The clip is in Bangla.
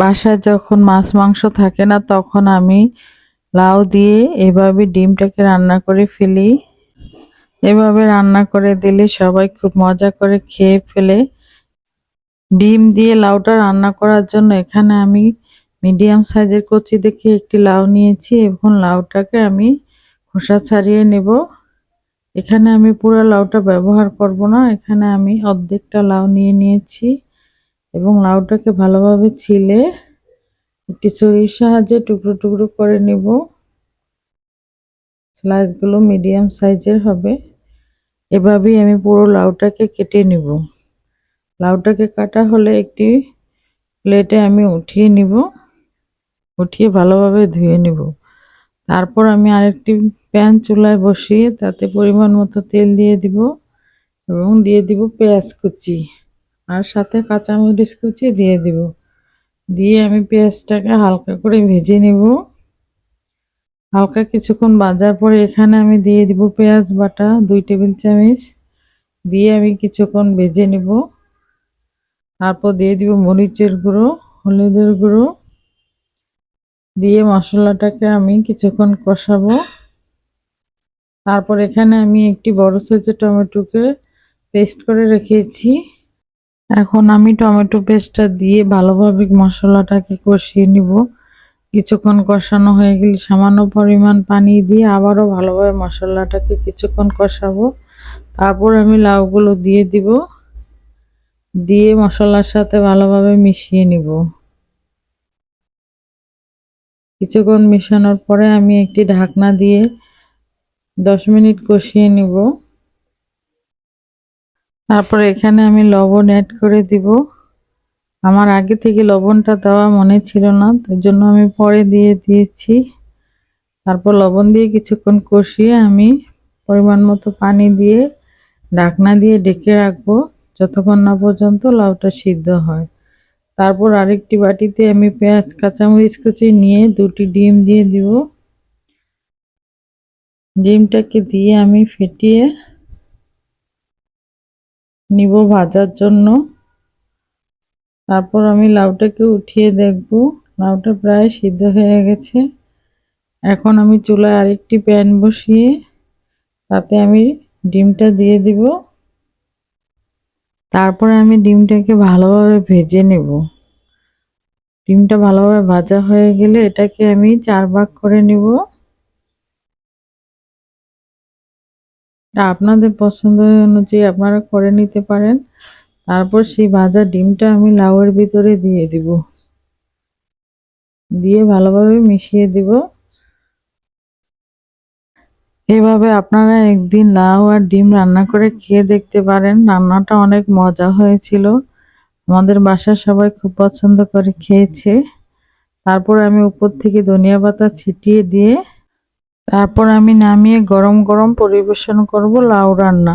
বাসায় যখন মাছ মাংস থাকে না তখন আমি লাউ দিয়ে এভাবে ডিমটাকে রান্না করে ফেলি। এভাবে রান্না করে দিলে সবাই খুব মজা করে খেয়ে ফেলে। ডিম দিয়ে লাউটা রান্না করার জন্য এখানে আমি মিডিয়াম সাইজের কচি দেখে একটি লাউ নিয়েছি। এখন লাউটাকে আমি খোসা ছাড়িয়ে নেব। এখানে আমি পুরো লাউটা ব্যবহার করব না, এখানে আমি অর্ধেকটা লাউ নিয়ে নিয়েছি এবং লাউটাকে ভালোভাবে ছিলে একটি ছুরির সাহায্যে টুকরো টুকরো করে নেব। স্লাইসগুলো মিডিয়াম সাইজের হবে। এভাবেই আমি পুরো লাউটাকে কেটে নেব। লাউটাকে কাটা হলে একটি প্লেটে আমি উঠিয়ে নিব, উঠিয়ে ভালোভাবে ধুয়ে নিব। তারপর আমি আরেকটি প্যান চুলায় বসিয়ে তাতে পরিমাণ মতো তেল দিয়ে দিব এবং দিয়ে দিব পেঁয়াজ কুচি আর সাথে কাঁচামরিচ কুচি দিয়ে দিব। দিয়ে আমি পেঁয়াজটাকে হালকা করে ভেজে নেব। হালকা কিছুক্ষণ ভাজার পরে এখানে আমি দিয়ে দিব পেঁয়াজ বাটা 2 টেবিল চামচ, দিয়ে আমি কিছুক্ষণ ভেজে নেব। তারপর দিয়ে দিব মরিচের গুঁড়ো, হলুদের গুঁড়ো, দিয়ে মশলাটাকে আমি কিছুক্ষণ কষাবো। তারপর এখানে আমি একটি বড় সাইজের টমেটোকে পেস্ট করে রেখেছি। এখন আমি টমেটো পেস্টটা দিয়ে ভালোভাবে মশলাটাকে কষিয়ে নিব। কিছুক্ষণ কষানো হয়ে গেলে সামান্য পরিমাণ পানি দিয়ে আবারও ভালোভাবে মশলাটাকে কিছুক্ষণ কষাবো। তারপর আমি লাউগুলো দিয়ে দিব, দিয়ে মশলার সাথে ভালোভাবে মিশিয়ে নিব। কিছুক্ষণ মিশানোর পরে আমি একটি ঢাকনা দিয়ে 10 মিনিট কষিয়ে নিব। তারপর এখানে আমি লবণ অ্যাড করে দিব। আমার আগে থেকে লবণটা দেওয়া মনে ছিল না, তার জন্য আমি পরে দিয়ে দিয়েছি। তারপর লবণ দিয়ে কিছুক্ষণ কষিয়ে আমি পরিমাণ মতো পানি দিয়ে ঢাকনা দিয়ে ঢেকে রাখবো যতক্ষণ না পর্যন্ত লাউটা সিদ্ধ হয়। তারপর আরেকটি বাটিতে আমি পেঁয়াজ কাঁচামরিচ কুচি নিয়ে 2টি ডিম দিয়ে দিব। ডিমটাকে দিয়ে আমি ফেটিয়ে নিব ভাজার জন্য। তারপর আমি লাউটাকে উঠিয়ে দেখব, লাউটা প্রায় সিদ্ধ হয়ে গেছে। এখন আমি চুলায় আরেকটি প্যান বসিয়ে তাতে আমি ডিমটা দিয়ে দিব। তারপরে আমি ডিমটাকে ভালোভাবে ভেজে নেব। ডিমটা ভালোভাবে ভাজা হয়ে গেলে এটাকে আমি 4 ভাগ করে নেব। আপনাদের পছন্দ অনুযায়ী আপনারা করে নিতে পারেন। তারপর সেই ভাজা ডিমটা আমি লাউয়ের ভিতরে দিয়ে দিব, দিয়ে ভালোভাবে মিশিয়ে দিব। এভাবে আপনারা একদিন লাউ আর ডিম রান্না করে খেয়ে দেখতে পারেন। রান্নাটা অনেক মজা হয়েছিল, আমাদের বাসার সবাই খুব পছন্দ করে খেয়েছে। তারপর আমি উপর থেকে ধনিয়া পাতা ছিটিয়ে দিয়ে তারপর আমি নামিয়ে গরম গরম পরিবেশন করব লাউ রান্না।